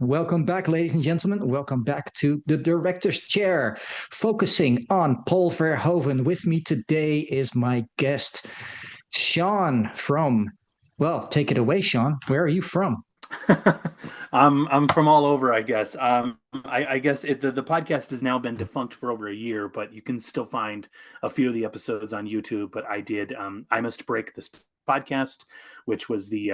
Welcome back, ladies and gentlemen. Welcome back to the director's chair, focusing on Paul Verhoeven. With me today is my guest, Sean from, well, take it away, Sean. Where are you from? I'm from all over, I guess. I guess the podcast has now been defunct for over a year, but you can still find a few of the episodes on YouTube. But I did I Must Break This podcast, which was the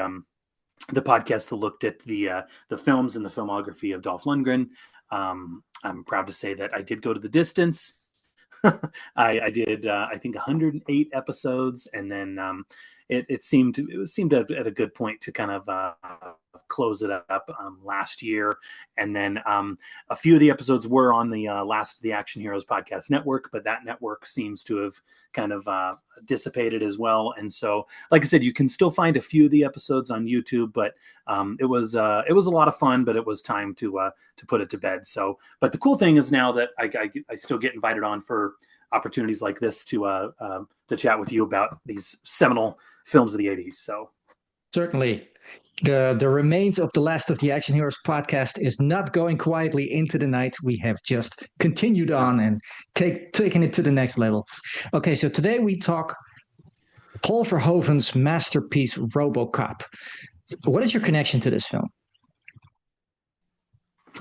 podcast that looked at the films and the filmography of Dolph Lundgren. I'm proud to say that I did go to the distance. I did I think 108 episodes, and then it seemed at a good point to kind of close it up last year. And then a few of the episodes were on the last of the Action Heroes podcast network, but that network seems to have kind of dissipated as well. And so, like I said, you can still find a few of the episodes on YouTube, but it was a lot of fun, but it was time to put it to bed. So, but the cool thing is now that I still get invited on for opportunities like this to chat with you about these seminal films of the 80s. So Certainly. The remains of the last of the Action Heroes podcast is not going quietly into the night. We have just continued on and taken it to the next level. Okay, so today we talk Paul Verhoeven's masterpiece, Robocop. What is your connection to this film?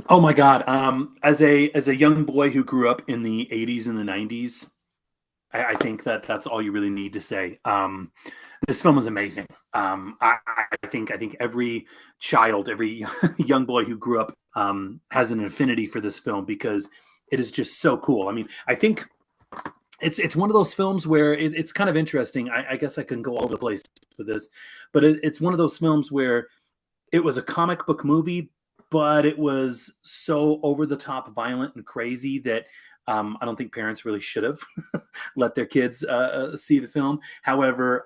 oh my God. As a young boy who grew up in the 80s and the 90s, I think that's all you really need to say. This film is amazing. I think every child, every young boy who grew up has an affinity for this film because it is just so cool. I mean, I think it's one of those films where it's kind of interesting. I guess I can go all over the place with this, but it's one of those films where it was a comic book movie, but it was so over the top violent and crazy that I don't think parents really should have let their kids see the film. However,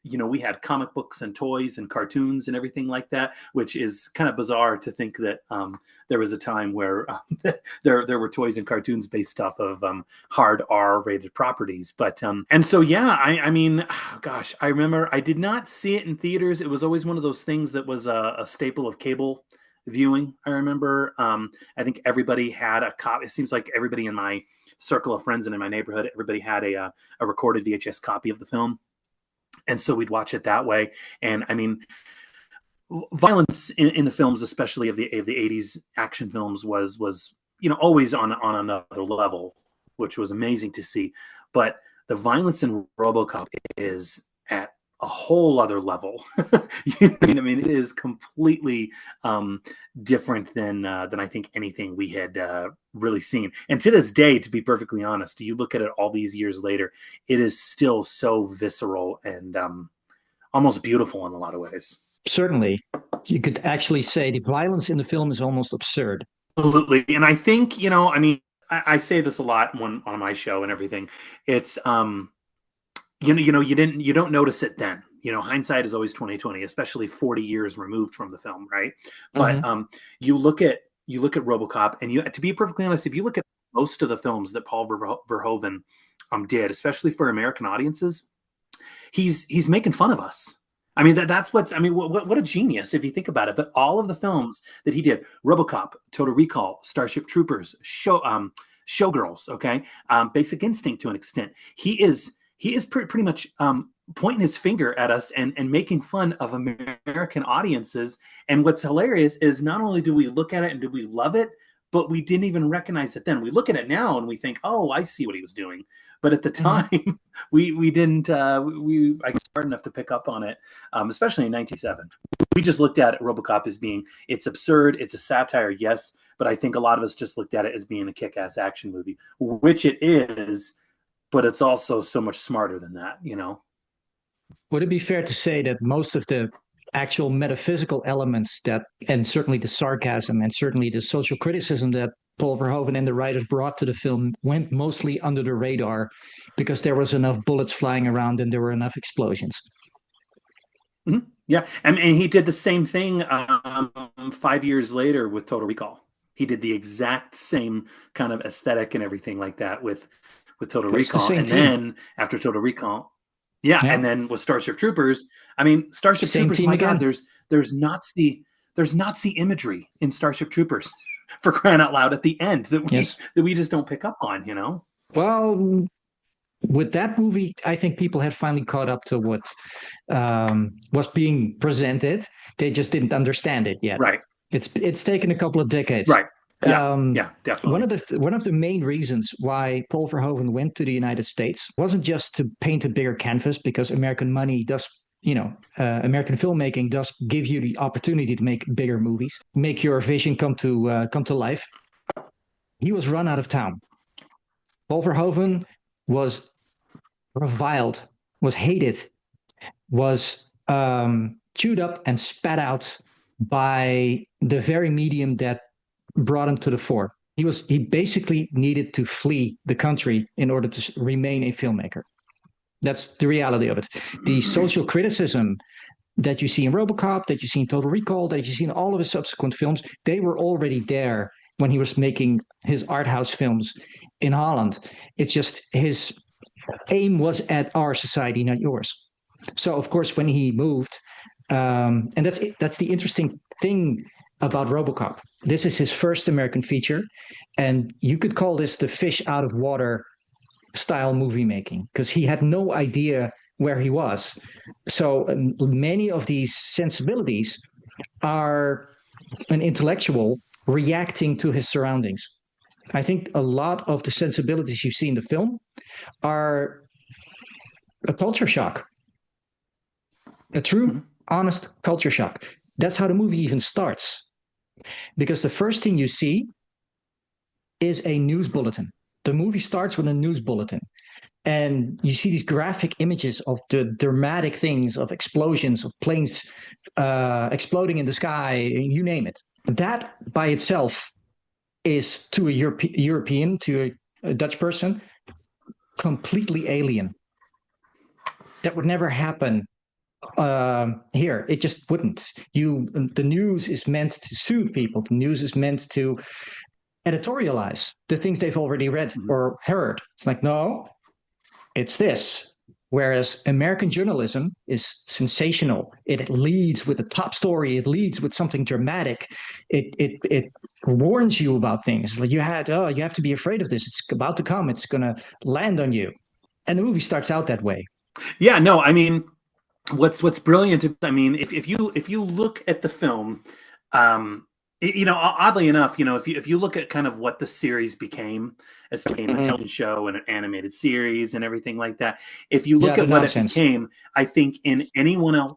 we had comic books and toys and cartoons and everything like that, which is kind of bizarre to think that there was a time where there were toys and cartoons based off of hard R-rated properties. But and so yeah, I mean, gosh, I remember I did not see it in theaters. It was always one of those things that was a staple of cable viewing. I remember I think everybody had a copy. It seems like everybody in my circle of friends and in my neighborhood, everybody had a recorded VHS copy of the film, and so we'd watch it that way. And I mean, violence in the films, especially of the 80s action films, was always on another level, which was amazing to see. But the violence in RoboCop is at a whole other level. I mean, it is completely different than I think anything we had really seen. And to this day, to be perfectly honest, you look at it all these years later, it is still so visceral and almost beautiful in a lot of ways. Certainly, you could actually say the violence in the film is almost absurd. Absolutely. And I think, I mean, I say this a lot on my show and everything. It's you don't notice it then. Hindsight is always 2020, especially 40 years removed from the film, right? But Mm-hmm. you look at RoboCop, and to be perfectly honest, if you look at most of the films that Paul Verhoeven did, especially for American audiences, he's making fun of us. I mean, what a genius if you think about it. But all of the films that he did, RoboCop, Total Recall, Starship Troopers, Showgirls, okay, Basic Instinct to an extent, he is pretty much pointing his finger at us and making fun of American audiences. And what's hilarious is not only do we look at it and do we love it, but we didn't even recognize it then. We look at it now and we think, oh, I see what he was doing. But at the Mm-hmm. time, we didn't. I guess smart enough to pick up on it, especially in 1997. We just looked at RoboCop as being, it's absurd, it's a satire, yes, but I think a lot of us just looked at it as being a kick-ass action movie, which it is, but it's also so much smarter than that. Would it be fair to say that most of the actual metaphysical elements and certainly the sarcasm and certainly the social criticism that Paul Verhoeven and the writers brought to the film went mostly under the radar because there was enough bullets flying around and there were enough explosions? Mm-hmm. Yeah, and he did the same thing 5 years later with Total Recall. He did the exact same kind of aesthetic and everything like that with Total It's the Recall. same And team. then after Total Recall, yeah, and Yeah, then with Starship Troopers, I mean, Starship same Troopers, team my God, again. there's Nazi there's Nazi imagery in Starship Troopers for crying out loud at the end Yes. that we just don't pick up on, you know? Well, with that movie, I think people had finally caught up to what was being presented. They just didn't understand it yet. Right. It's taken a couple of decades. Right. Yeah. Yeah, One definitely. of the main reasons why Paul Verhoeven went to the United States wasn't just to paint a bigger canvas, because American money does, American filmmaking does give you the opportunity to make bigger movies, make your vision come to life. He was run out of town. Paul Verhoeven was reviled, was hated, was chewed up and spat out by the very medium that brought him to the fore. He basically needed to flee the country in order to remain a filmmaker. That's the reality of it. The social criticism that you see in Robocop, that you see in Total Recall, that you see in all of his subsequent films, they were already there when he was making his art house films in Holland. It's just his aim was at our society, not yours. So, of course, when he moved, and that's the interesting thing about Robocop. This is his first American feature, and you could call this the fish out of water style movie making, because he had no idea where he was. So many of these sensibilities are an intellectual reacting to his surroundings. I think a lot of the sensibilities you see in the film are a culture shock, a true, honest culture shock. That's how the movie even starts. Because the first thing you see is a news bulletin. The movie starts with a news bulletin. And you see these graphic images of the dramatic things, of explosions, of planes exploding in the sky, you name it. That by itself is to a European, to a Dutch person, completely alien. That would never happen here. It just wouldn't. The news is meant to soothe people. The news is meant to editorialize the things they've already read or heard. It's like, no, it's this. Whereas American journalism is sensational. It leads with a top story. It leads with something dramatic. It warns you about things. Like you have to be afraid of this. It's about to come. It's going to land on you. And the movie starts out that way. Yeah, no, I mean, what's brilliant, I mean, if you look at the film, oddly enough, if you look at kind of what the series became, as became a television show and an animated series and everything like that, if you look at what it became, I think in anyone else,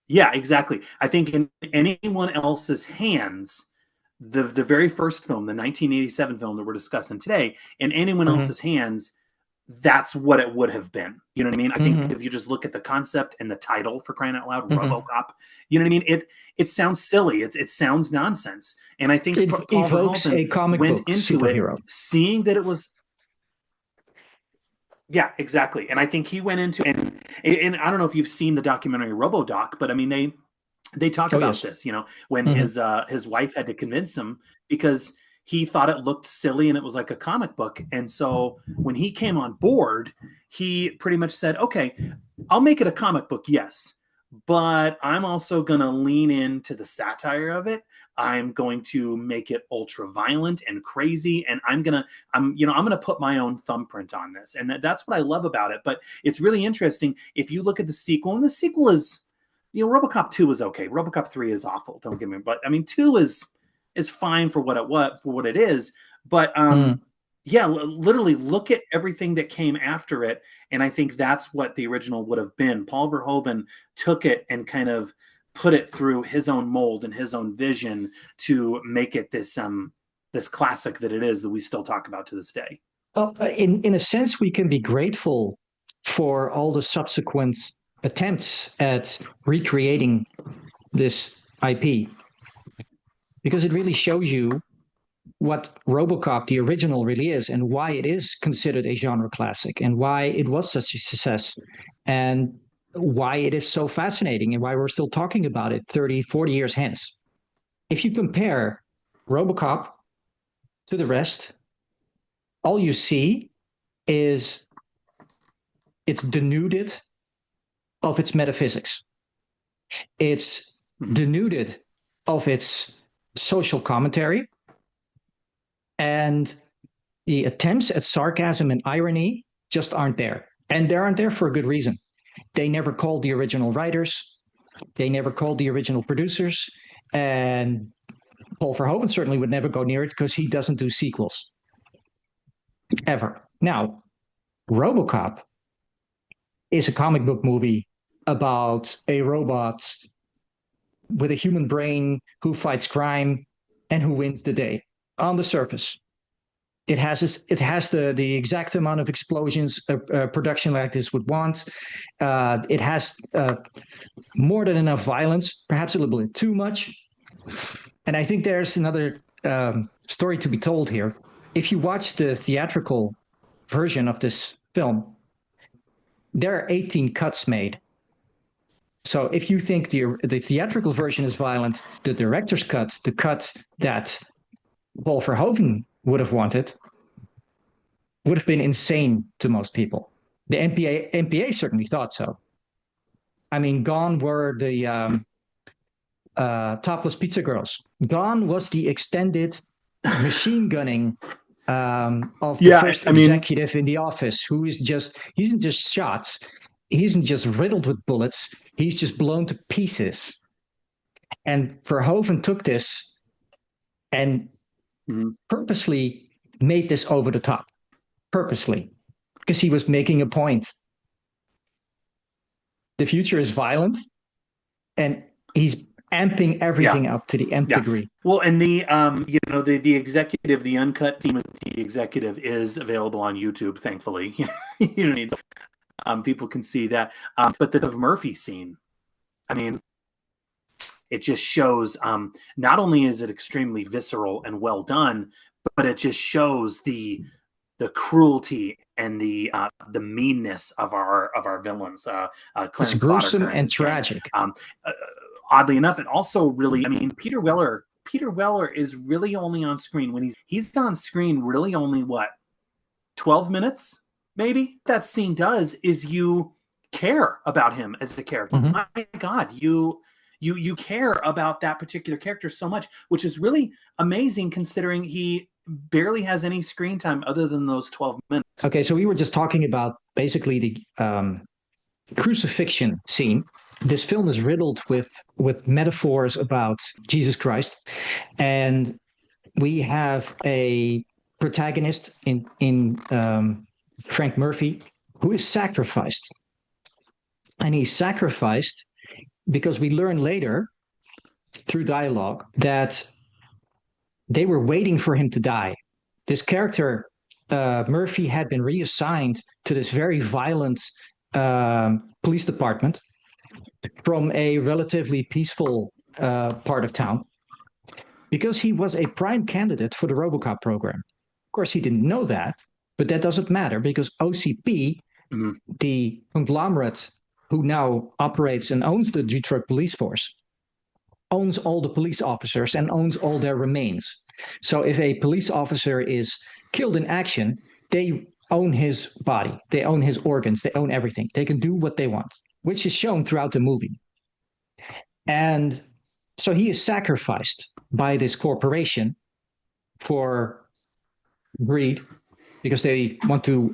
yeah, exactly, I think in anyone else's hands, the very first film, the 1987 film that we're discussing today, in anyone else's hands, that's what it would have been. You know what I mean? I think if you just look at the concept and the title, for crying out loud, Robocop, you know what I mean? It sounds silly. It sounds nonsense. And I think Paul Verhoeven a comic went book into superhero. it seeing that it was. Yeah, exactly. And I think he went into and I don't know if you've seen the documentary RoboDoc, but I mean they talk about this, when his wife had to convince him because he thought it looked silly and it was like a comic book. And so when he came on board, he pretty much said, okay, I'll make it a comic book. Yes. But I'm also going to lean into the satire of it. I'm going to make it ultra violent and crazy. And I'm going to put my own thumbprint on this. And that's what I love about it. But it's really interesting. If you look at the sequel, and the sequel is, Robocop 2 is okay. Robocop 3 is awful. Don't get me, but I mean, 2 is fine for what it is. But yeah, literally look at everything that came after it. And I think that's what the original would have been. Paul Verhoeven took it and kind of put it through his own mold and his own vision to make it this classic that it is, that we still talk about to this day. Well, in a sense, we can be grateful for all the subsequent attempts at recreating this IP, because it really shows you what Robocop, the original, really is, and why it is considered a genre classic, and why it was such a success, and why it is so fascinating, and why we're still talking about it 30, 40 years hence. If you compare Robocop to the rest, all you see is it's denuded of its metaphysics. It's denuded of its social commentary, and the attempts at sarcasm and irony just aren't there. And they aren't there for a good reason. They never called the original writers, they never called the original producers, and Paul Verhoeven certainly would never go near it because he doesn't do sequels ever. Now, Robocop is a comic book movie about a robot with a human brain who fights crime and who wins the day on the surface. It has the exact amount of explosions a production like this would want. It has more than enough violence, perhaps a little bit too much. And I think there's another story to be told here. If you watch the theatrical version of this film, there are 18 cuts made. So if you think the theatrical version is violent, the director's cut, the cut that Paul Verhoeven would have wanted, would have been insane to most people. The MPA certainly thought so. I mean, gone were the topless pizza girls. Gone was the extended machine gunning of the first executive in the office, who is he isn't just shot, he isn't just riddled with bullets, he's just blown to pieces. And Verhoeven took this and purposely made this over the top. Purposely. Because he was making a point. The future is violent, and he's amping everything up to the nth degree. Well, and the the executive, the uncut scene with the executive is available on YouTube, thankfully. You don't need people can see that. But the Murphy scene, I mean, it just shows not only is it extremely visceral and well done, but it just shows the cruelty and the meanness of our villains. It's gruesome and tragic. Oddly enough, it also really, I mean, Peter Weller is really only on screen when he's on screen really only 12 minutes maybe. That scene does is you care about him as a character. Mm-hmm. My God, you care about that particular character so much, which is really amazing considering he barely has any screen time other than those 12 minutes. Okay, so we were just talking about basically the crucifixion scene. This film is riddled with metaphors about Jesus Christ, and we have a protagonist in Frank Murphy who is sacrificed, and he's sacrificed because we learn later through dialogue that they were waiting for him to die. This character, Murphy, had been reassigned to this very violent police department from a relatively peaceful part of town because he was a prime candidate for the Robocop program. Of course, he didn't know that, but that doesn't matter because OCP, the conglomerate who now operates and owns the Detroit police force, owns all the police officers and owns all their remains. So if a police officer is killed in action, they own his body, they own his organs, they own everything. They can do what they want, which is shown throughout the movie. And so he is sacrificed by this corporation for greed, because they want to,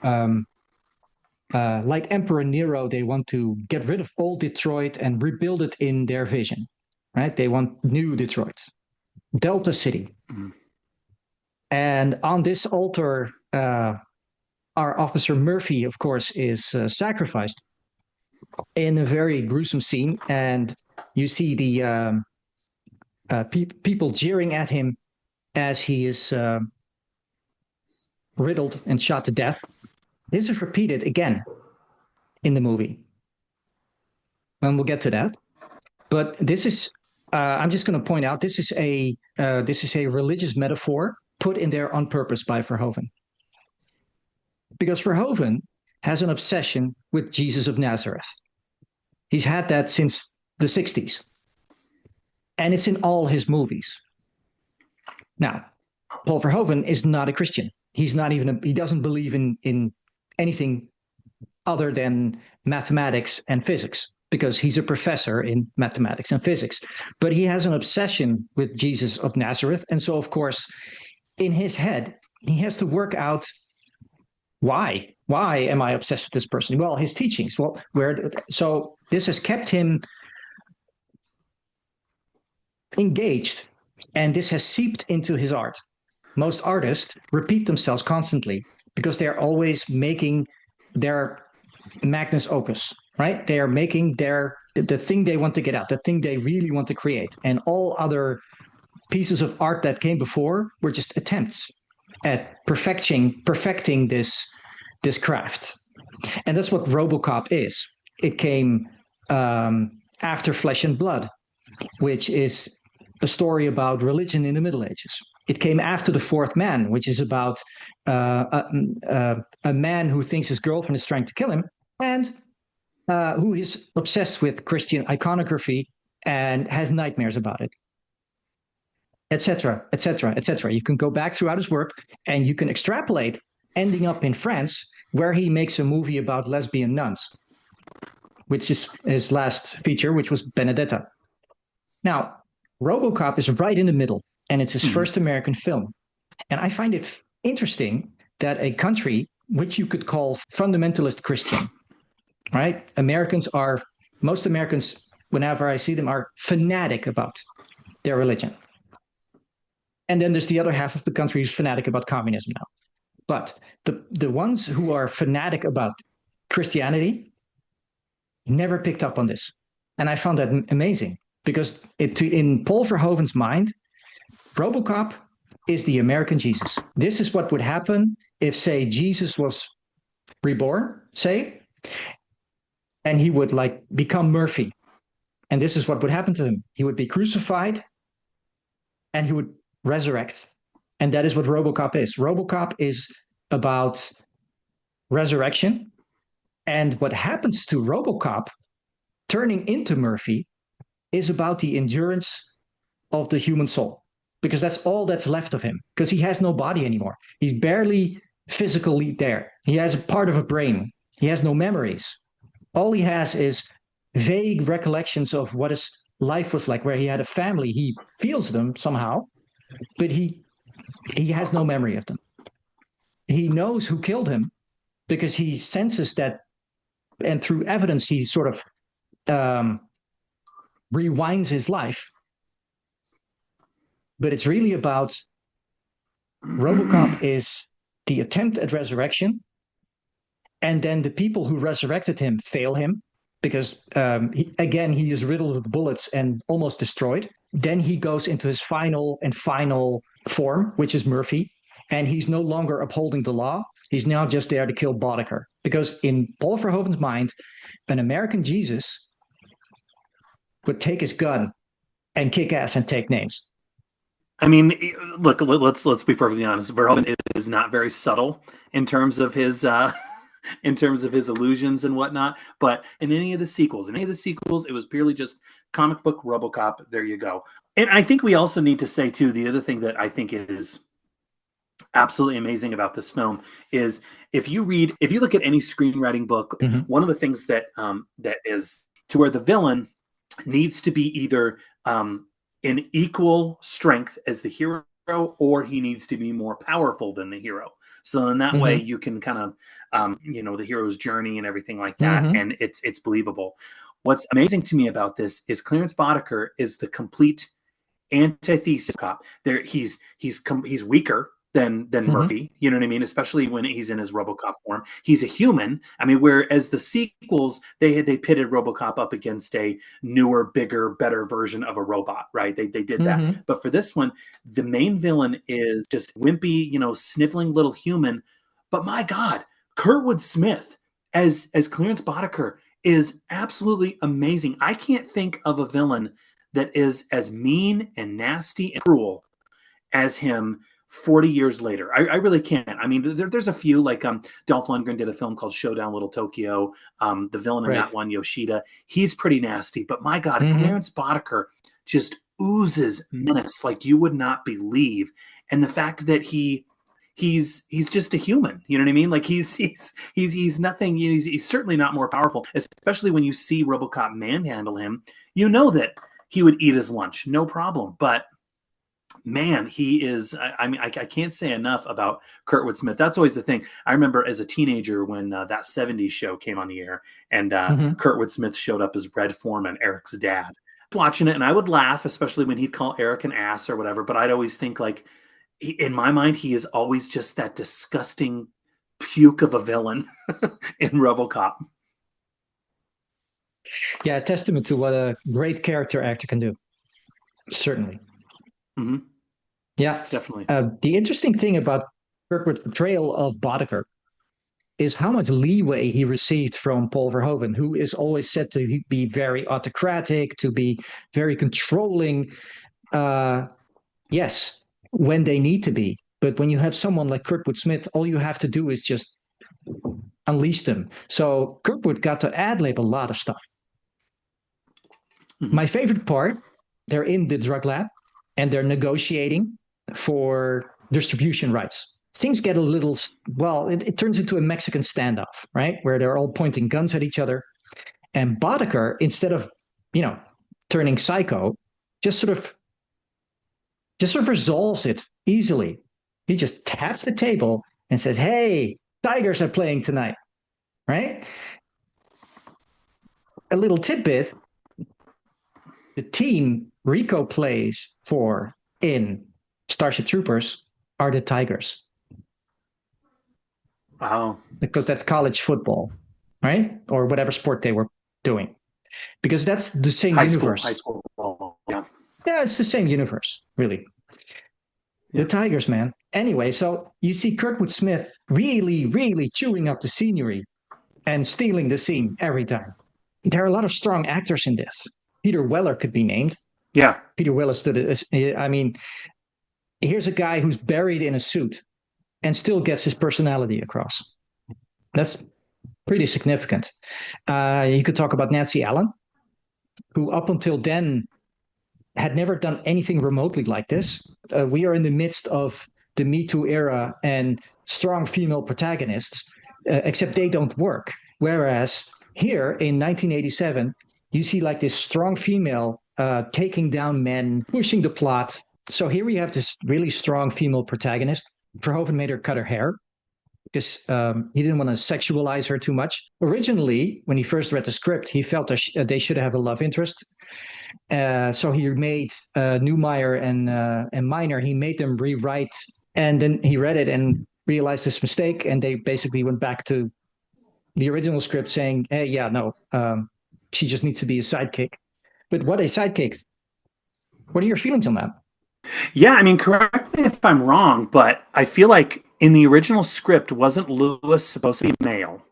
like Emperor Nero, they want to get rid of old Detroit and rebuild it in their vision, right? They want new Detroit, Delta City. Mm-hmm. And on this altar, our officer Murphy, of course, is sacrificed in a very gruesome scene. And you see the people jeering at him as he is riddled and shot to death. This is repeated again in the movie. And we'll get to that. But this is, I'm just going to point out, this is a religious metaphor put in there on purpose by Verhoeven. Because Verhoeven has an obsession with Jesus of Nazareth. He's had that since the 60s. And it's in all his movies. Now, Paul Verhoeven is not a Christian. He's not even, he doesn't believe in anything other than mathematics and physics. because he's a professor in mathematics and physics. But he has an obsession with Jesus of Nazareth. And so, of course, in his head, he has to work out why. Why am I obsessed with this person? Well, his teachings. Well, so this has kept him engaged, and this has seeped into his art. Most artists repeat themselves constantly because they're always making their magnus opus, right? They are making the thing they want to get out, the thing they really want to create, and all other pieces of art that came before were just attempts at perfecting this craft. And that's what Robocop is. It came after Flesh and Blood, which is a story about religion in the Middle Ages. It came after The Fourth Man, which is about a man who thinks his girlfriend is trying to kill him, and who is obsessed with Christian iconography and has nightmares about it, etc., etc., etc. You can go back throughout his work and you can extrapolate, ending up in France, where he makes a movie about lesbian nuns, which is his last feature, which was Benedetta. Now, Robocop is right in the middle, and it's his first American film. And I find it interesting that a country which you could call fundamentalist Christian, right? Most Americans, whenever I see them, are fanatic about their religion. And then there's the other half of the country who's fanatic about communism now. But the ones who are fanatic about Christianity never picked up on this. And I found that amazing, because in Paul Verhoeven's mind, Robocop is the American Jesus. This is what would happen if, say, Jesus was reborn, say, and he would become Murphy. And this is what would happen to him. He would be crucified and he would resurrect. And that is what Robocop is. Robocop is about resurrection. And what happens to Robocop turning into Murphy is about the endurance of the human soul, because that's all that's left of him, because he has no body anymore. He's barely physically there. He has a part of a brain. He has no memories. All he has is vague recollections of what his life was like, where he had a family. He feels them somehow, but he has no memory of them. He knows who killed him because he senses that, and through evidence, he sort of rewinds his life. But it's really about Robocop is the attempt at resurrection, and then the people who resurrected him fail him because, he is riddled with bullets and almost destroyed. Then he goes into his final form, which is Murphy, and he's no longer upholding the law. He's now just there to kill Boddicker. Because in Paul Verhoeven's mind, an American Jesus would take his gun and kick ass and take names. I mean, look, let's be perfectly honest. Verhoeven is not very subtle in terms of his illusions and whatnot. But in any of the sequels, it was purely just comic book Robocop. There you go. And I think we also need to say too, the other thing that I think is absolutely amazing about this film is if you look at any screenwriting book, one of the things that is to where the villain needs to be either in equal strength as the hero, or he needs to be more powerful than the hero. So in that way, you can kind of, the hero's journey and everything like that, and it's believable. What's amazing to me about this is Clarence Boddicker is the complete antithesis cop. There, he's weaker than Murphy. You know what I mean? Especially when he's in his Robocop form. He's a human. I mean, whereas the sequels, they pitted Robocop up against a newer, bigger, better version of a robot, right? They did that. But for this one, the main villain is just wimpy, sniveling little human. But my God, Kurtwood Smith as Clarence Boddicker is absolutely amazing. I can't think of a villain that is as mean and nasty and cruel as him 40 years later. I really can't. I mean, there's a few, like Dolph Lundgren did a film called Showdown Little Tokyo. The villain in that one, Yoshida, he's pretty nasty. But my God, Clarence Boddicker just oozes menace like you would not believe. And the fact that he he's just a human. You know what I mean? Like he's nothing. He's certainly not more powerful. Especially when you see RoboCop manhandle him, you know that he would eat his lunch, no problem. But man, he is. I mean, I can't say enough about Kurtwood Smith. That's always the thing. I remember as a teenager when that '70s show came on the air, and Kurtwood Smith showed up as Red Foreman, Eric's dad. Watching it, and I would laugh, especially when he'd call Eric an ass or whatever. But I'd always think like, in my mind, he is always just that disgusting puke of a villain in RoboCop. Yeah, a testament to what a great character actor can do. Certainly. Mm-hmm. Yeah, definitely. The interesting thing about Kirkwood's portrayal of Boddicker is how much leeway he received from Paul Verhoeven, who is always said to be very autocratic, to be very controlling. Yes, when they need to be. But when you have someone like Kurtwood Smith, all you have to do is just unleash them. So Kurtwood got to ad-lib a lot of stuff. My favorite part, they're in the drug lab and they're negotiating for distribution rights. Things get a little, well, it turns into a Mexican standoff, right? Where they're all pointing guns at each other. And Boddicker, instead of, turning psycho, just sort of resolves it easily. He just taps the table and says, "Hey, Tigers are playing tonight," right? A little tidbit: the team Rico plays for in Starship Troopers are the Tigers. Wow. Because that's college football, right? Or whatever sport they were doing. Because that's the same universe. High school football, yeah. Yeah, it's the same universe, really. Yeah. The Tigers, man. Anyway, so you see Kurtwood Smith really, really chewing up the scenery and stealing the scene every time. There are a lot of strong actors in this. Peter Weller could be named. Yeah. Peter Weller stood as, I mean, here's a guy who's buried in a suit and still gets his personality across. That's pretty significant. You could talk about Nancy Allen, who up until then had never done anything remotely like this. We are in the midst of the Me Too era and strong female protagonists, except they don't work. Whereas here in 1987, you see like this strong female taking down men, pushing the plot. So here we have this really strong female protagonist. Verhoeven made her cut her hair because he didn't want to sexualize her too much. Originally, when he first read the script, he felt that they should have a love interest. So he made Newmeyer and Miner, he made them rewrite. And then he read it and realized this mistake. And they basically went back to the original script saying, hey, yeah, no, she just needs to be a sidekick. But what a sidekick. What are your feelings on that? Yeah, I mean, correct me if I'm wrong, but I feel like in the original script, wasn't Lewis supposed to be male,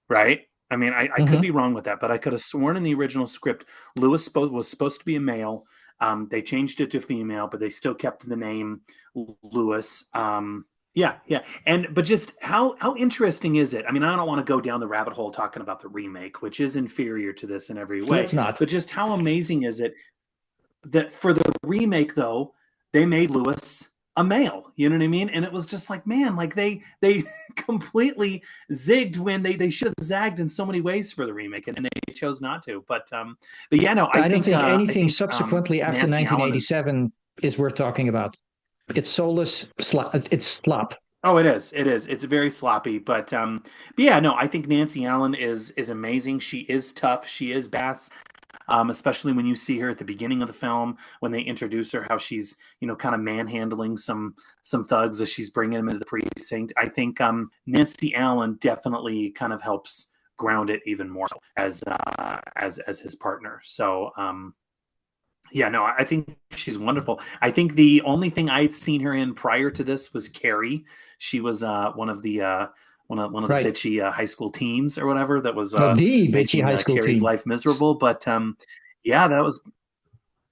right? I mean, I could be wrong with that, but I could have sworn in the original script, Lewis was supposed to be a male. They changed it to female, but they still kept the name Lewis. Yeah. But just how interesting is it? I mean, I don't want to go down the rabbit hole talking about the remake, which is inferior to this in every way. Let's not. But just how amazing is it that for the remake, though, they made Lewis a male, you know what I mean? And it was just like, man, like they completely zigged when they should have zagged in so many ways for the remake, and they chose not to. But yeah, no, I don't think anything subsequently after Nancy 1987 is worth talking about. It's soulless. It's slop. Oh, it is. It's very sloppy. But yeah, no, I think Nancy Allen is amazing. She is tough. She is badass. Especially when you see her at the beginning of the film, when they introduce her, how she's, kind of manhandling some thugs as she's bringing them into the precinct. I think Nancy Allen definitely kind of helps ground it even more as his partner. So, yeah, no, I think she's wonderful. I think the only thing I had seen her in prior to this was Carrie. She was one of the bitchy high school teens or whatever that was the bitchy high school Carrie's teen. life miserable. But yeah, that was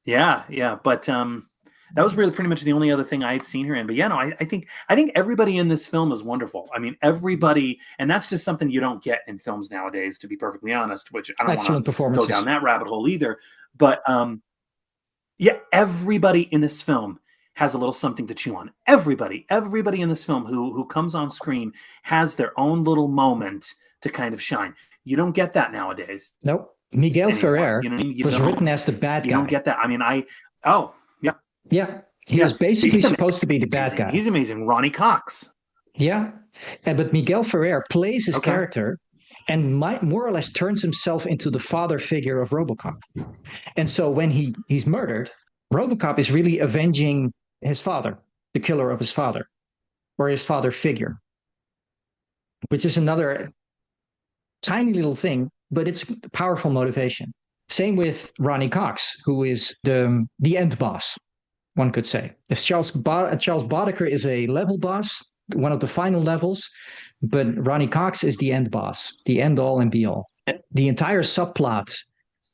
But that was really pretty much the only other thing I had seen her in. But yeah, no, I think everybody in this film is wonderful. I mean, everybody, and that's just something you don't get in films nowadays, to be perfectly honest. Which I don't want to go down that rabbit hole either. But yeah, everybody in this film has a little something to chew on. Everybody in this film who comes on screen has their own little moment to kind of shine. You don't get that nowadays Nope. Miguel anymore. Ferrer You know what I mean? was written as the bad You don't guy. get that. I mean, oh, yeah, Yeah. He yeah. was basically He's supposed to be the bad amazing. guy. He's amazing. Ronnie Cox. Yeah. But Miguel Ferrer plays his Okay. character and might more or less turns himself into the father figure of Robocop. And so when he's murdered, Robocop is really avenging his father, the killer of his father, or his father figure, which is another tiny little thing, but it's powerful motivation. Same with Ronnie Cox, who is the end boss, one could say. If Charles Boddicker is a level boss, one of the final levels, but Ronnie Cox is the end boss, the end all and be all. The entire subplot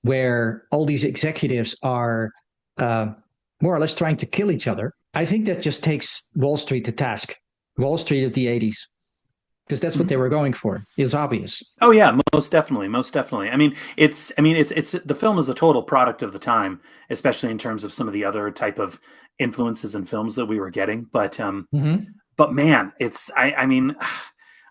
where all these executives are uh, more or less trying to kill each other, I think that just takes Wallstreet to task. Wallstreet of the 80s, because that's what they were going for. It's obvious. Oh yeah, most definitely, most definitely. I mean, it's the film is a total product of the time, especially in terms of some of the other type of influences and films that we were getting. Mm-hmm. But man, I mean,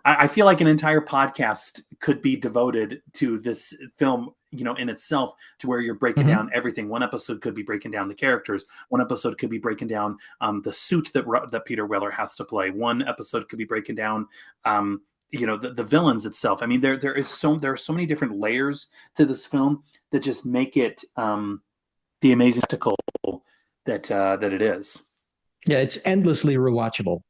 I feel like an entire podcast could be devoted to this film, in itself, to where you're breaking Mm-hmm. down everything. One episode could be breaking down the characters. One episode could be breaking down the suit that Peter Weller has to play. One episode could be breaking down, the villains itself. I mean, there are so many different layers to this film that just make it the amazing spectacle that it is. Yeah, it's endlessly rewatchable.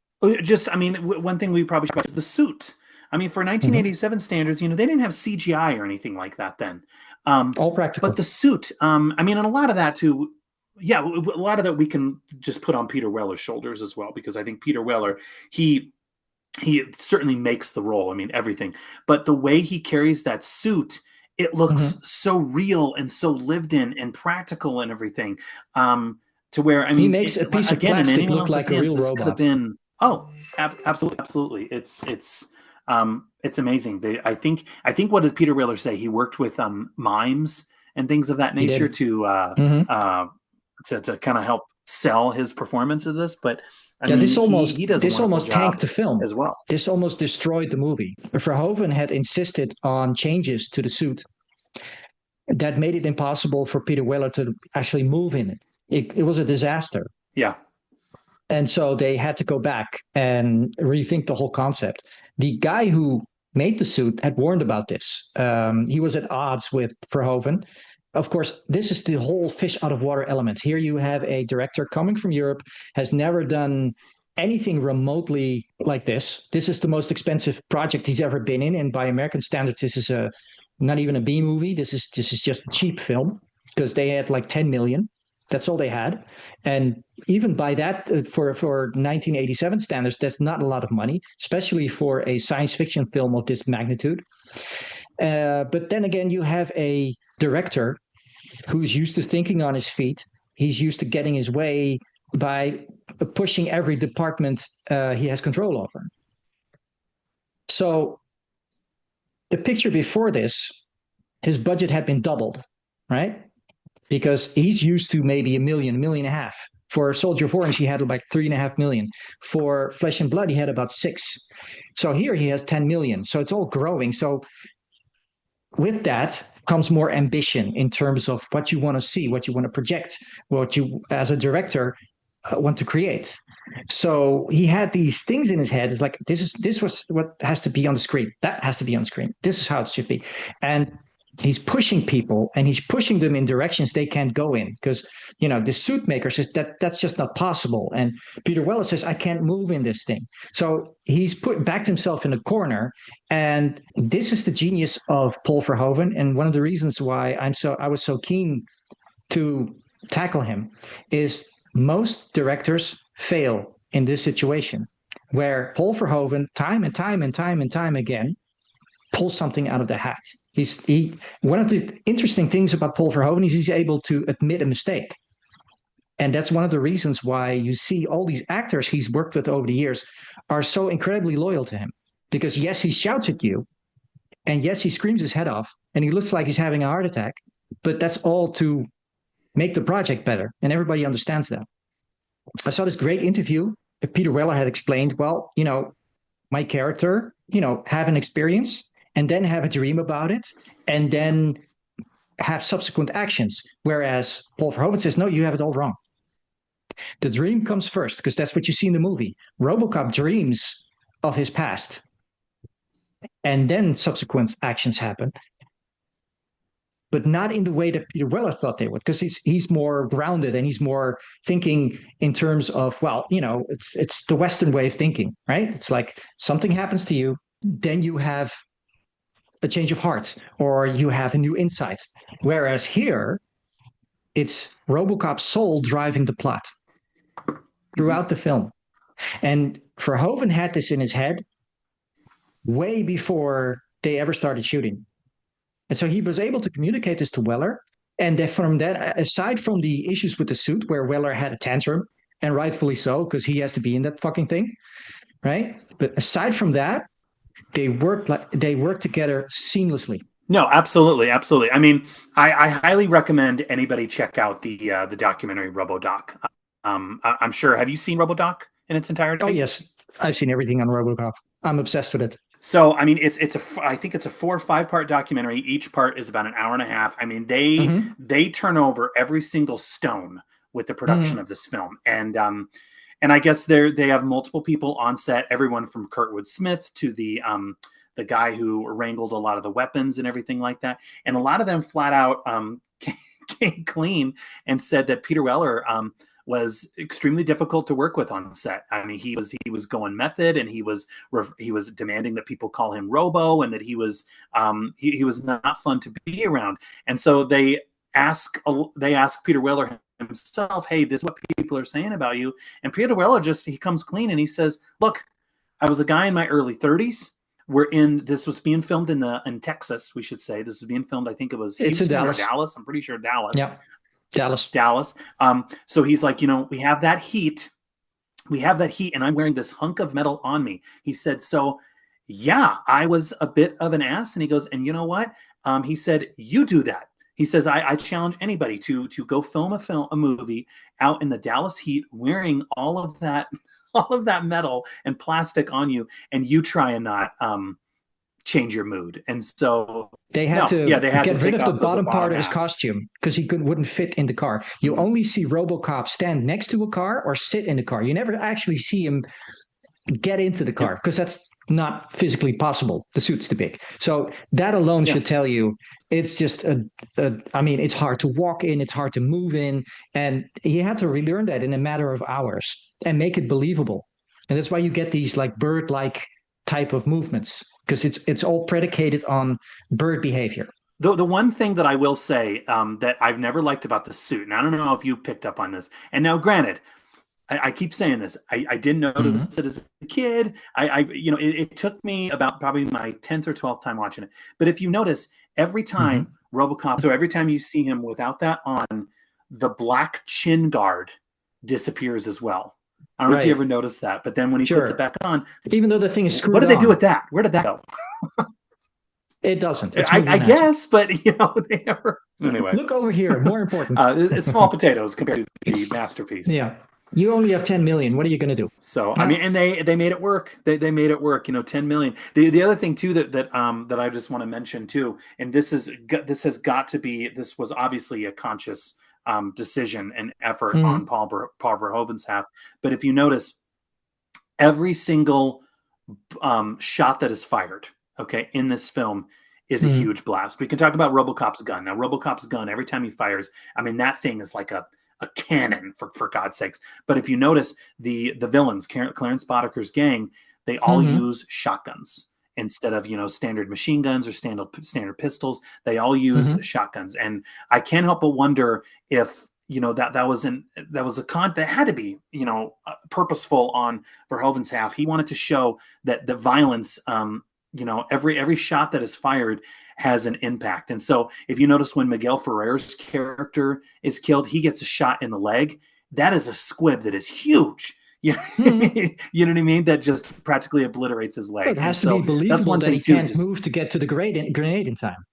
Just, I mean, one thing we probably should about is the suit. I mean, for Mm-hmm. 1987 standards, they didn't have CGI or anything like that then. All But practical. the suit, I mean, and a lot of that too, yeah, a lot of that we can just put on Peter Weller's shoulders as well, because I think Peter Weller, he certainly makes the role. I mean, everything, but the way he carries that suit, it looks Mm-hmm. so real and so lived in and practical and everything. To where, I He mean, makes a piece of again, in plastic anyone look else's like a hands, real this could have robot. been, oh, absolutely. It's amazing. I think what did Peter Weller say? He worked with mimes and things of that He nature did. to Mm-hmm. kind of help sell his performance of this. But I Yeah, mean, he does a this wonderful almost tanked job the film. as well. This almost destroyed the movie. Verhoeven had insisted on changes to the suit that made it impossible for Peter Weller to actually move in it. It was a disaster. Yeah. And so they had to go back and rethink the whole concept. The guy who made the suit had warned about this. He was at odds with Verhoeven. Of course, this is the whole fish out of water element. Here you have a director coming from Europe, has never done anything remotely like this. This is the most expensive project he's ever been in, and by American standards, this is a not even a B movie. This is just a cheap film because they had like 10 million. That's all they had, and even by that, for 1987 standards, that's not a lot of money, especially for a science fiction film of this magnitude. But then again, you have a director who's used to thinking on his feet. He's used to getting his way by pushing every department he has control over. So the picture before this, his budget had been doubled, right? Because he's used to maybe a million and a half. For Soldier of Orange, he had like 3.5 million. For Flesh and Blood, he had about 6. So here he has 10 million. So it's all growing. So with that comes more ambition in terms of what you want to see, what you want to project, what you, as a director, want to create. So he had these things in his head. It's like this was what has to be on the screen. That has to be on the screen. This is how it should be. And he's pushing people and he's pushing them in directions they can't go in because the suit maker says that's just not possible. And Peter Weller says I can't move in this thing. So he's backed himself in a corner. And this is the genius of Paul Verhoeven. And one of the reasons why I was so keen to tackle him is most directors fail in this situation where Paul Verhoeven time and time and time and time again pulls something out of the hat. One of the interesting things about Paul Verhoeven is he's able to admit a mistake. And that's one of the reasons why you see all these actors he's worked with over the years are so incredibly loyal to him. Because yes, he shouts at you, and yes, he screams his head off, and he looks like he's having a heart attack, but that's all to make the project better. And everybody understands that. I saw this great interview. Peter Weller had explained, well, my character, have an experience and then have a dream about it and then have subsequent actions. Whereas Paul Verhoeven says, no, you have it all wrong. The dream comes first because that's what you see in the movie. Robocop dreams of his past and then subsequent actions happen, but not in the way that Peter Weller thought they would, because he's more grounded and he's more thinking in terms of, well, it's the Western way of thinking, right? It's like something happens to you, then you have a change of heart or you have a new insight. Whereas here, it's Robocop's soul driving the plot throughout the film. And Verhoeven had this in his head way before they ever started shooting. And so he was able to communicate this to Weller. And then from that, aside from the issues with the suit, where Weller had a tantrum, and rightfully so, because he has to be in that fucking thing, right? But aside from that, they worked together seamlessly. No, absolutely, absolutely. I mean, I highly recommend anybody check out the documentary RoboDoc. I'm sure. Have you seen RoboDoc in its entirety? Oh yes, I've seen everything on RoboCop. I'm obsessed with it. So, I mean, I think it's a 4 or 5 part documentary. Each part is about an hour and a half. I mean, they turn over every single stone with the production of this film, and I guess they have multiple people on set. Everyone from Kurtwood Smith to the guy who wrangled a lot of the weapons and everything like that, and a lot of them flat out came clean and said that Peter Weller was extremely difficult to work with on set. I mean, he was going method, and he was demanding that people call him Robo, and that he was not fun to be around. And so they ask Peter Weller himself, "Hey, this is what people are saying about you." And Peter Weller he comes clean and he says, "Look, I was a guy in my early 30s. This was being filmed in Texas, we should say. This was being filmed, I think it was It's in Dallas. Dallas. I'm pretty sure Dallas. Yeah. Dallas. So he's like, we have that heat. And I'm wearing this hunk of metal on me. He said, so yeah, I was a bit of an ass. And he goes, and you know what? He said, you do that. He says, I challenge anybody to go film a movie out in the Dallas heat, wearing all of that metal and plastic on you, and you try and not change your mood. And so they had to get rid of the bottom part of his costume because he wouldn't fit in the car. You only see Robocop stand next to a car or sit in the car. You never actually see him get into the car because that's not physically possible. The suit's too big. So that alone should tell you it's just I mean, it's hard to walk in, it's hard to move in, and he had to relearn that in a matter of hours and make it believable. And that's why you get these like bird-like type of movements, because it's all predicated on bird behavior. The one thing that I will say that I've never liked about the suit, and I don't know if you picked up on this, and now granted, I keep saying this, I didn't notice it as a kid. It took me about probably my 10th or 12th time watching it. But if you notice, every time Robocop, so every time you see him without that on, the black chin guard disappears as well. I don't know if you ever noticed that, but then when he puts it back on, even though the thing is screwed what did they do with that? Where did that go? It doesn't. I guess, but they never. Anyway, look over here. More important. It's small potatoes compared to the masterpiece. Yeah, you only have 10 million. What are you going to do? So I mean, and they made it work. They made it work. 10 million. The other thing too that I just want to mention too, and this has got to be. This was obviously a conscious decision and effort on Paul Verhoeven's half. But if you notice, every single shot that is fired, in this film is a huge blast. We can talk about Robocop's gun. Now, Robocop's gun, every time he fires, I mean, that thing is like a cannon, for God's sakes. But if you notice, the villains, Clarence Boddicker's gang, they all use shotguns instead of standard machine guns or standard pistols. They all use shotguns, and I can't help but wonder if that had to be purposeful on Verhoeven's half. He wanted to show that the violence, every shot that is fired has an impact. And so if you notice, when Miguel Ferrer's character is killed, he gets a shot in the leg. That is a squib that is huge. You know what I mean? That just practically obliterates his leg. It has to be believable that he can't move to get to the grenade in time.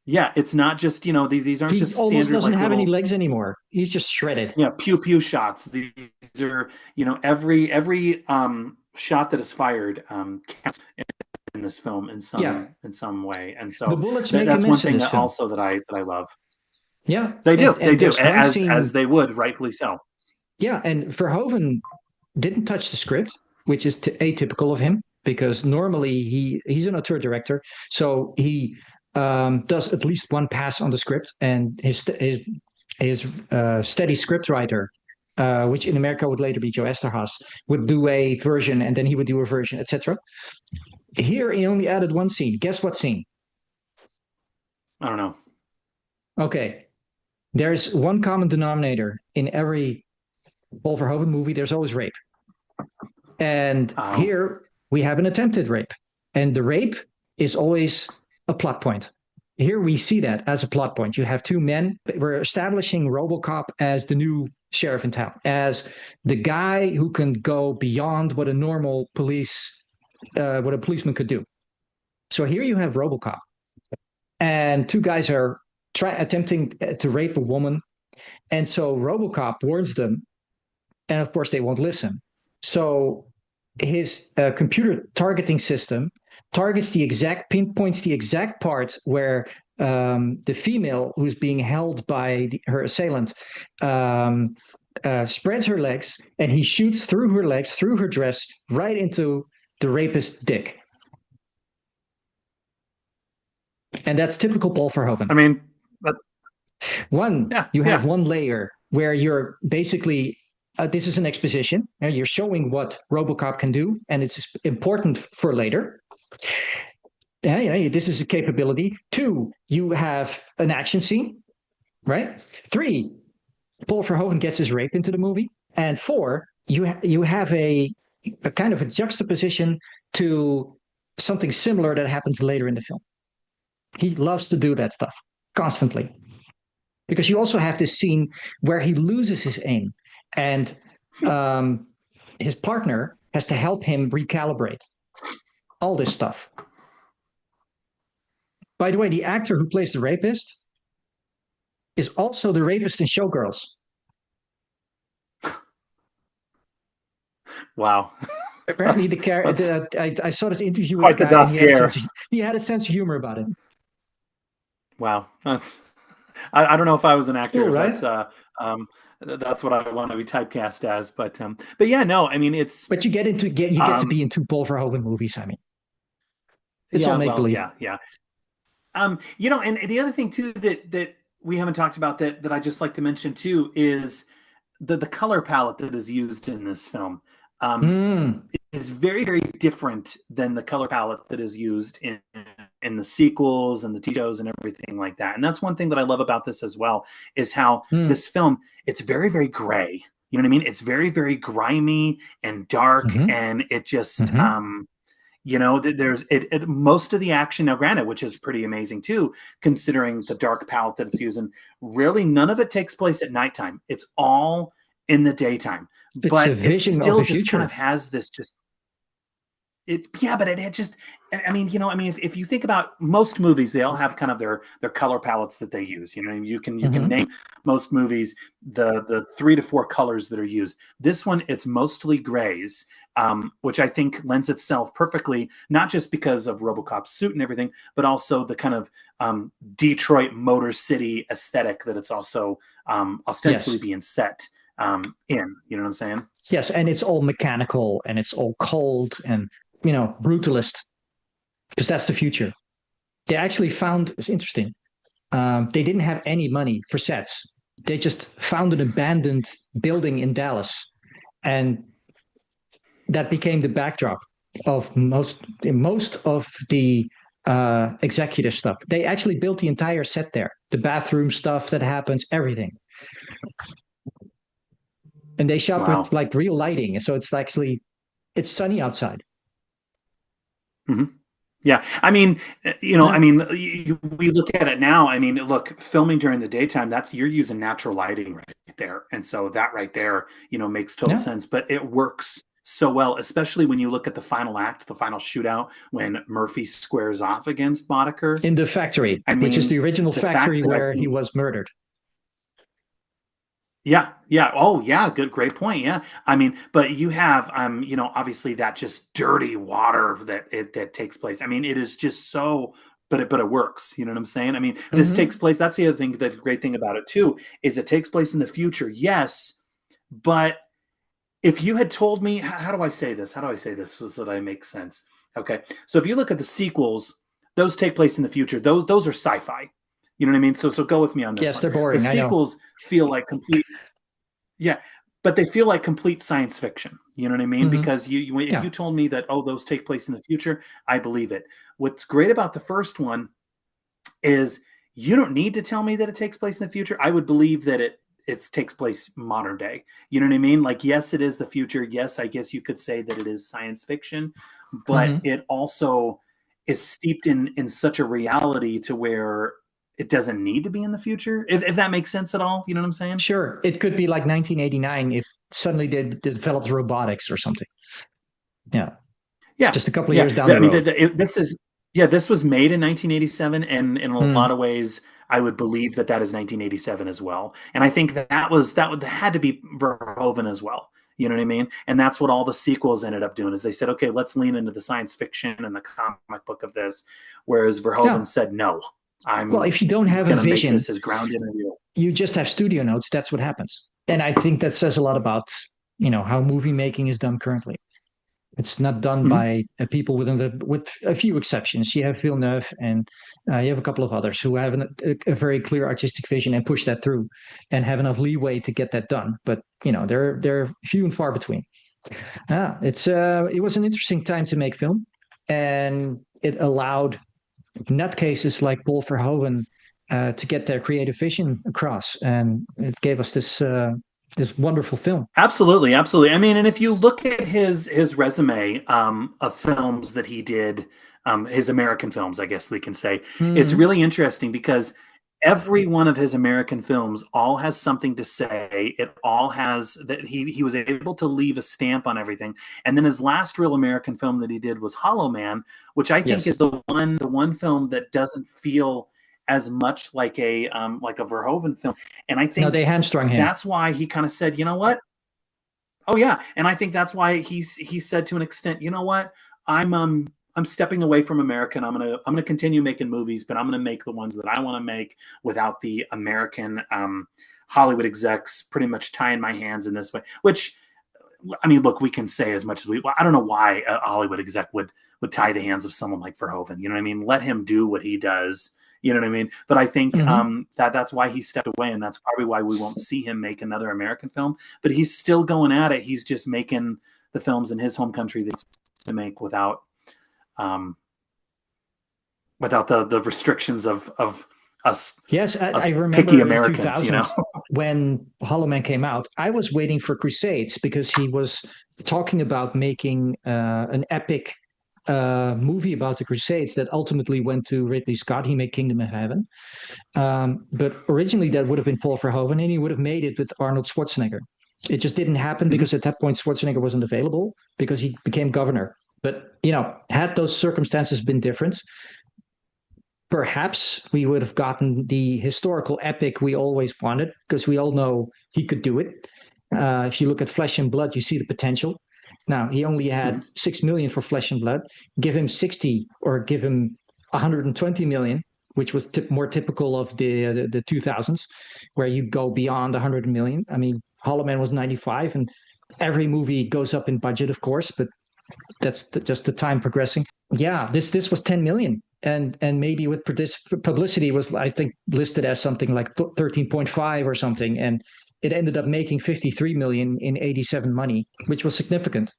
Yeah, it's not just, these aren't He just almost standard doesn't like have any little, legs anymore. He's just shredded. pew pew shots. These are, every shot that is fired counts in this film in Yeah, some way. And the so bullets make a that's one miss in thing this that film. also that I love. Yeah, They do, and there's one as scene. they would, rightfully so. Yeah, and Verhoeven didn't touch the script, which is atypical of him because normally he's an auteur director, so he does at least one pass on the script, and his steady script writer, which in America would later be Joe Esterhaas, would do a version, and then he would do a version, etc. Here he only added one scene. Guess what scene? I don't know. Okay, there's one common denominator in every Paul Verhoeven movie. There's always rape. And Oh, here we have an attempted rape. And the rape is always a plot point. Here we see that as a plot point. You have two men. We're establishing Robocop as the new sheriff in town, as the guy who can go beyond what a normal what a policeman could do. So here you have Robocop, and two guys are attempting to rape a woman. And so Robocop warns them, and of course they won't listen. So his computer targeting system targets pinpoints the exact part where the female who's being held by her assailant spreads her legs, and he shoots through her legs, through her dress, right into the rapist's dick. And that's typical Paul Verhoeven. I mean, that's One, yeah, you have yeah. one layer where you're basically this is an exposition. You're showing what Robocop can do, and it's important for later. This is a capability. Two, you have an action scene, right? Three, Paul Verhoeven gets his rape into the movie, and four, you have a kind of a juxtaposition to something similar that happens later in the film. He loves to do that stuff constantly because you also have this scene where he loses his aim, and um, his partner has to help him recalibrate all this stuff. By the way, the actor who plays the rapist is also the rapist in Showgirls. Wow. Apparently, that's that's I saw this interview with the quite the guy, and dossier. he had a sense of humor about it. Wow. That's I don't know if I was an It's actor cool, if right? um that's what I want to be typecast as, but yeah, no, I mean it's But you get to um be in two Paul Verhoeven movies. I mean, it's all yeah, make well, believe. yeah, yeah. And the other thing too that we haven't talked about that I just like to mention too is the color palette that is used in this film. Um, Mm, is very very different than the color palette that is used in the sequels and the TV shows and everything like that. And that's one thing that I love about this as well is how mm, this film, it's very very gray. You know what I mean? It's very very grimy and dark, mm-hmm, and it just mm-hmm. there's most of the action now, granted, which is pretty amazing too, considering the dark palette that it's using. Really, none of it takes place at nighttime. It's all in the daytime, It's a but it vision of still the just kind future. of has this just it yeah, but it just I mean, if you think about most movies, they all have kind of their color palettes that they use. You can Mm-hmm. name most movies the 3 to 4 colors that are used. This one, it's mostly grays, which I think lends itself perfectly, not just because of RoboCop's suit and everything, but also the kind of Detroit Motor City aesthetic that it's also ostensibly Yes, being set in. You know what I'm saying? yes, and it's all mechanical and it's all cold and brutalist because that's the future. They actually found it's interesting. They didn't have any money for sets. They just found an abandoned building in Dallas, and that became the backdrop of most of the executive stuff. They actually built the entire set there, the bathroom stuff that happens, everything, and they shot with Wow. like real lighting. So it's sunny outside. Mm-hmm. Yeah, I mean, Yeah, we look at it now. I mean, look, filming during the daytime, that's you're using natural lighting right there, and so that right there, makes total yeah, sense. But it works so well, especially when you look at the final act, the final shootout, when Murphy squares off against Boddicker. In the factory, I which is mean, the original the fact factory that I where he think, was murdered. yeah, yeah, oh yeah, great point. Yeah, I mean, but you have, obviously that just dirty water that takes place. I mean, it is just so, but it works. You know what I'm saying? I mean, this takes Mm-hmm. place. That's the other thing. That's the great thing about it too is it takes place in the future. Yes, but if you had told me, how do I say this? How do I say this so that I make sense? Okay, so if you look at the sequels, those take place in the future. Those are sci-fi. You know what I mean? So go with me on this Yes, one. they're The boring. I know. sequels feel like complete, yeah, but they feel like complete science fiction. You know what I mean? Mm-hmm. Because if Yeah. you told me that, oh, those take place in the future, I believe it. What's great about the first one is you don't need to tell me that it takes place in the future. I would believe that it takes place modern day. You know what I mean? Like, yes, it is the future. Yes, I guess you could say that it is science fiction, but Mm-hmm. it also is steeped in such a reality to where it doesn't need to be in the future. If that makes sense at all, you know what I'm saying? Sure. It could be like 1989 if suddenly they developed robotics or something. Yeah. Yeah, Just a couple of yeah. years down the I mean, road. this is, yeah, this was made in 1987, and in a lot Mm. of ways, I would believe that that is 1987 as well. And I think that had to be Verhoeven as well. You know what I mean? And that's what all the sequels ended up doing is they said, okay, let's lean into the science fiction and the comic book of this, whereas Verhoeven Yeah. said, no, Well, I'm if you don't have a gonna make vision, this as grounded and real. you just have studio notes. That's what happens. And I think that says a lot about, how movie making is done currently. It's not done Mhm. by people with a few exceptions. You have Villeneuve and you have a couple of others who have a very clear artistic vision and push that through and have enough leeway to get that done. But they're few and far between. It was an interesting time to make film, and it allowed nutcases like Paul Verhoeven to get their creative vision across, and it gave us this wonderful film. Absolutely, absolutely. I mean, and if you look at his resume of films that he did, his American films, I guess we can say, it's Mm-hmm. really interesting because every one of his American films all has something to say. It all has that he was able to leave a stamp on everything. And then his last real American film that he did was Hollow Man, which I think Yes. is the one film that doesn't feel as much like a Verhoeven film. And I No, they think hamstrung him. that's why he kind of said, you know what? Oh yeah, and I think that's why he said to an extent, you know what, I'm stepping away from America, and I'm gonna continue making movies, but I'm gonna make the ones that I want to make without the American Hollywood execs pretty much tying my hands in this way. Which I mean, look, we can say as much as we. Well, I don't know why a Hollywood exec would tie the hands of someone like Verhoeven. You know what I mean? Let him do what he does. You know what I mean? But I think Mm-hmm. that's why he stepped away, and that's probably why we won't see him make another American film. But he's still going at it. He's just making the films in his home country that to make um, without the restrictions of us Yes, I us remember picky in Americans. You know. 2000s when Hollow Man came out, I was waiting for Crusades because he was talking about making an epic movie about the Crusades that ultimately went to Ridley Scott. He made Kingdom of Heaven. But originally that would have been Paul Verhoeven and he would have made it with Arnold Schwarzenegger. It just didn't happen Mhm. because at that point Schwarzenegger wasn't available because he became governor. But, had those circumstances been different, perhaps we would have gotten the historical epic we always wanted because we all know he could do it. If you look at Flesh and Blood, you see the potential. Now he only had Mhm. 6 million for Flesh and Blood. Give him 60 or give him 120 million, which was more typical of the 2000s, where you go beyond 100 million. I mean, Hollow Man was 95, and every movie goes up in budget, of course, but that's just the time progressing. Yeah, this was 10 million, and maybe with publicity was I think listed as something like 13.5 or something, and it ended up making 53 million in 87 money, which was significant.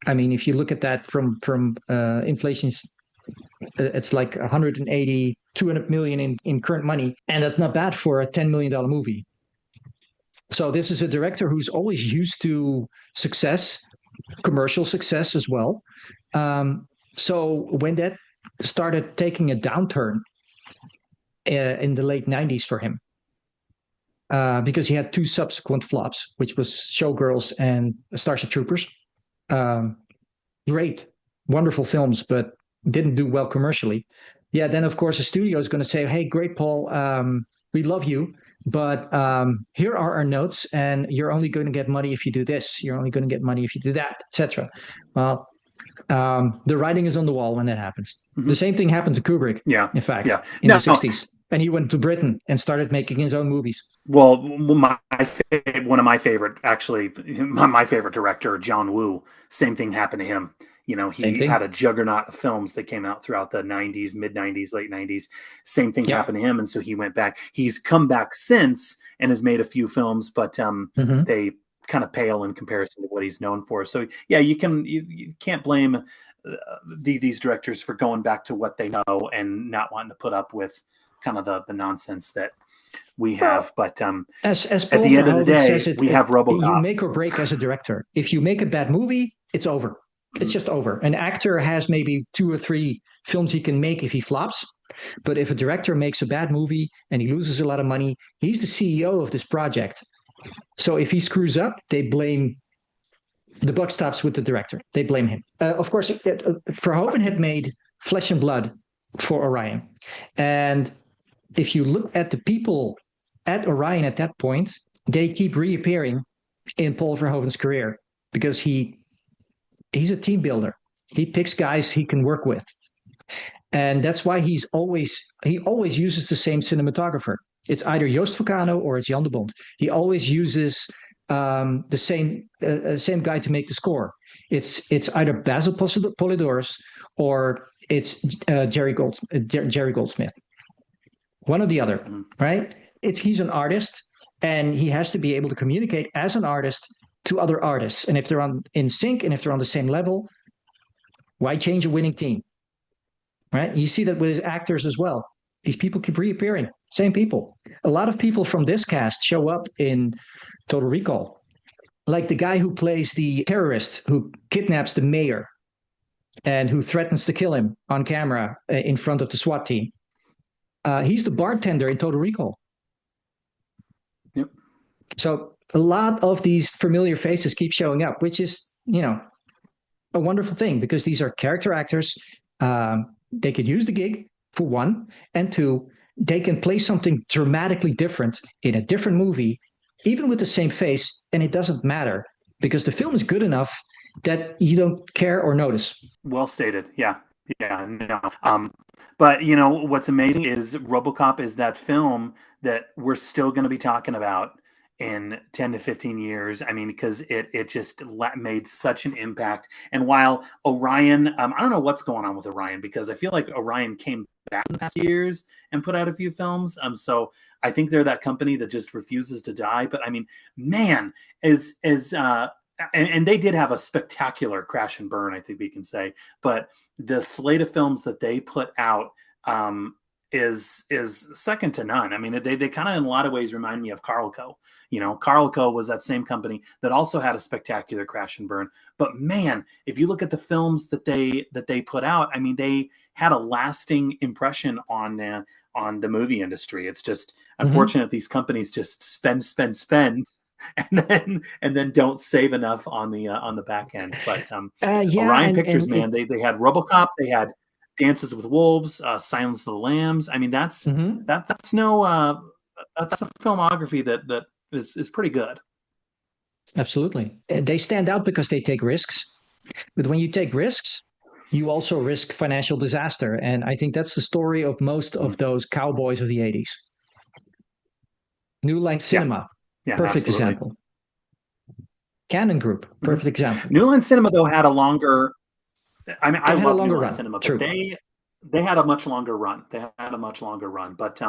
I mean, if you look at that from inflation's, it's like 180, 200 million in current money, and that's not bad for a $10 million movie. So this is a director who's always used to success, commercial success as well. So when that started taking a downturn in the late 90s for him, because he had two subsequent flops, which was Showgirls and Starship Troopers. um, great, wonderful films, but didn't do well commercially, yeah, then of course a studio is going to say, "Hey, great, Paul, we love you, but here are our notes, and you're only going to get money if you do this. You're only going to get money if you do that, etc." Well, the writing is on the wall when that happens. The Hmm. same thing happened to Kubrick, Yeah, in fact, yeah. in the No, 60s. And he went to Britain and started making his own movies. well, one of my favorite, actually, my favorite director, John Woo. Same thing happened to him. You know, Same he had thing. a juggernaut of films that came out throughout the '90s, mid '90s, late '90s. Same thing Yeah. happened to him, and so he went back. He's come back since and has made a few films, but Mm-hmm. they kind of pale in comparison to what he's known for. So yeah, you can't blame these directors for going back to what they know and not wanting to put up with kind of the nonsense that we Well, have. But as at Paul the end of the Verhoeven says, day, we have you RoboCop. make or break as a director. If you make a bad movie, it's over. It's Mhm. just over. An actor has maybe two or three films he can make if he flops. But if a director makes a bad movie and he loses a lot of money, he's the CEO of this project. So if he screws up, they blame the buck stops with the director. They blame him. Of course, Verhoeven had made Flesh and Blood for Orion. And if you look at the people at Orion at that point, they keep reappearing in Paul Verhoeven's career because he's a team builder. He picks guys he can work with, and that's why he always uses the same cinematographer. It's either Joost Vacano or it's Jan de Bond. He always uses the same guy to make the score. It's either Basil Polidorus or it's Jerry Goldsmith, one or the other, Mhm. right? He's an artist, and he has to be able to communicate as an artist to other artists. And if they're on in sync and if they're on the same level, why change a winning team, right? You see that with his actors as well. These people keep reappearing, same people. A lot of people from this cast show up in Total Recall, like the guy who plays the terrorist who kidnaps the mayor and who threatens to kill him on camera in front of the SWAT team. He's the bartender in Total Recall. Yep. So a lot of these familiar faces keep showing up, which is, a wonderful thing because these are character actors. They could use the gig for one, and two, they can play something dramatically different in a different movie, even with the same face, and it doesn't matter because the film is good enough that you don't care or notice. Well stated. Yeah. Yeah. No. But what's amazing is RoboCop is that film that we're still going to be talking about in 10 to 15 years. I mean, because it just made such an impact. And while Orion, I don't know what's going on with Orion because I feel like Orion came back in the past years and put out a few films. So I think they're that company that just refuses to die. But I mean, man, as and they did have a spectacular crash and burn, I think we can say. But the slate of films that they put out is second to none. I mean, they kind of in a lot of ways remind me of Carlco. Carlco was that same company that also had a spectacular crash and burn. But man, if you look at the films that they put out, I mean, they had a lasting impression on the movie industry. It's just Mm-hmm. unfortunate these companies just spend and then don't save enough on the back end. But Yeah, Orion and Pictures, it. man, they had RoboCop, they had Dances with Wolves, Silence of the Lambs. I mean, Mhm. that's no that's a filmography that is pretty good. Absolutely. They stand out because they take risks. But when you take risks, you also risk financial disaster. And I think that's the story of most of Mhm. those cowboys of the 80s. New Line Yeah, Cinema, yeah, perfect absolutely. example. Canon Group, Hmm. perfect example. New Line Cinema though had a longer. I mean, I They had a love New longer Line run. Cinema, but True. they had a much longer run. They had a much longer run. But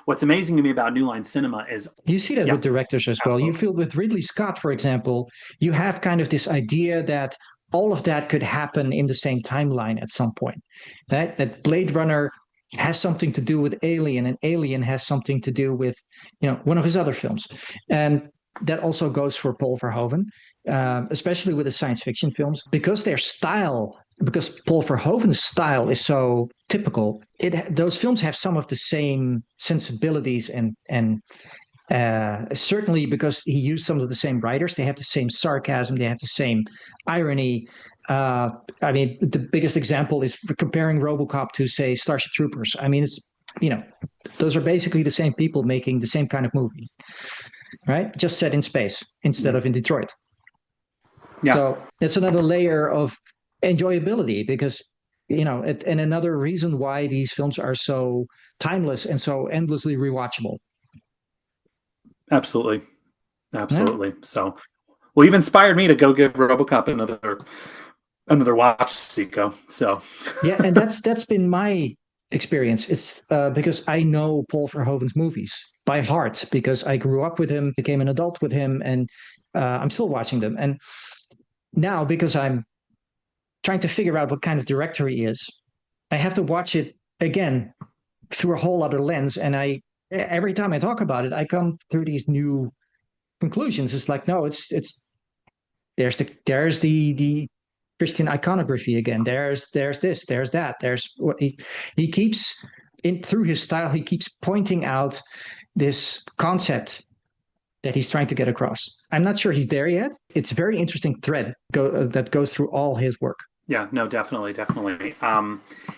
what's amazing to me about New Line Cinema is, You see that yeah, with directors as well. You absolutely. feel with Ridley Scott, for example, you have kind of this idea that all of that could happen in the same timeline at some point. That Blade Runner has something to do with Alien, and Alien has something to do with, one of his other films. And that also goes for Paul Verhoeven, especially with the science fiction films, because Paul Verhoeven's style is so typical. Those films have some of the same sensibilities and Certainly because he used some of the same writers. They have the same sarcasm. They have the same irony. Uh, I mean, the biggest example is comparing Robocop to, say, Starship Troopers. I mean, it's, you know, those are basically the same people making the same kind of movie, right? Just set in space instead Mm. of in Detroit. Yeah, So it's another layer of enjoyability because, and another reason why these films are so timeless and so endlessly rewatchable. absolutely. Yeah. Absolutely. So, well, you've inspired me to go give RoboCop another watch, Seiko. So, Yeah, and that's been my experience. It's because I know Paul Verhoeven's movies by heart because I grew up with him, became an adult with him, and I'm still watching them. And now, because I'm trying to figure out what kind of director he is, I have to watch it again through a whole other lens. And every time I talk about it, I come through these new conclusions. It's like, no, it's there's the Christian iconography again. There's this, there's that. There's what he keeps in through his style. He keeps pointing out this concept that he's trying to get across. I'm not sure he's there yet. It's a very interesting thread that goes through all his work. yeah, no, definitely, definitely.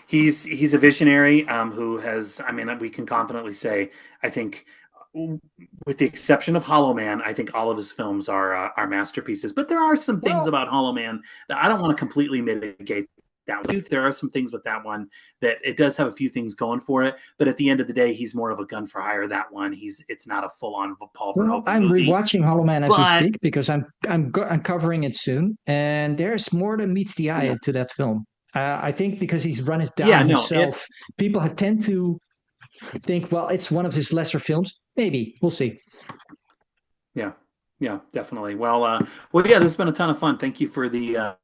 He's a visionary who has. I mean, we can confidently say, I think, with the exception of Hollow Man, I think all of his films are masterpieces. But there are some things Well, about Hollow Man that I don't want to completely mitigate. That one. There are some things with that one that it does have a few things going for it, but at the end of the day, he's more of a gun for hire. That one, it's not a full on Paul well, Verhoeven I'm movie, rewatching Hollow Man as we but speak because I'm covering it soon, and there's more than meets the yeah, eye to that film. I think because he's run it yeah, down no, himself, people tend to think, well, it's one of his lesser films. Maybe we'll see. yeah, yeah, definitely. Well, yeah, this has been a ton of fun. Thank you for the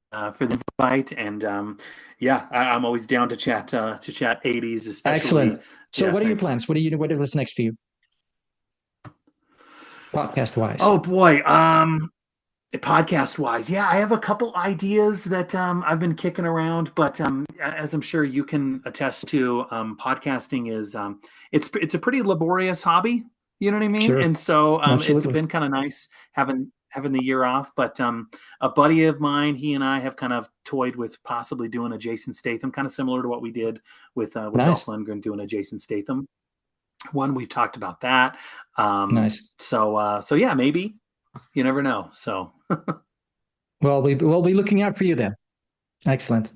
invite, and yeah, I'm always down to chat 80s, especially. Excellent. So, Yeah, what are your thanks. plans? What's next for you, podcast wise? Oh boy, podcast wise, yeah, I have a couple ideas that I've been kicking around, but as I'm sure you can attest to, podcasting is it's a pretty laborious hobby. You know what I mean? Sure, And so it's absolutely. been kind of nice having the year off. But a buddy of mine, he and I have kind of toyed with possibly doing a Jason Statham, kind of similar to what we did with Dolph Nice, Lundgren doing a Jason Statham one. We've talked about that. nice. So yeah, maybe you never know. So. Well, we'll be looking out for you then. Excellent.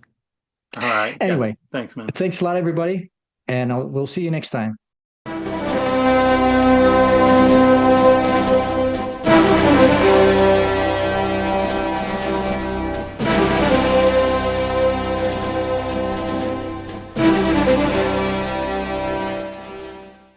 All right. Yeah. Anyway, Thanks, man. thanks a lot, everybody, and we'll see you next time.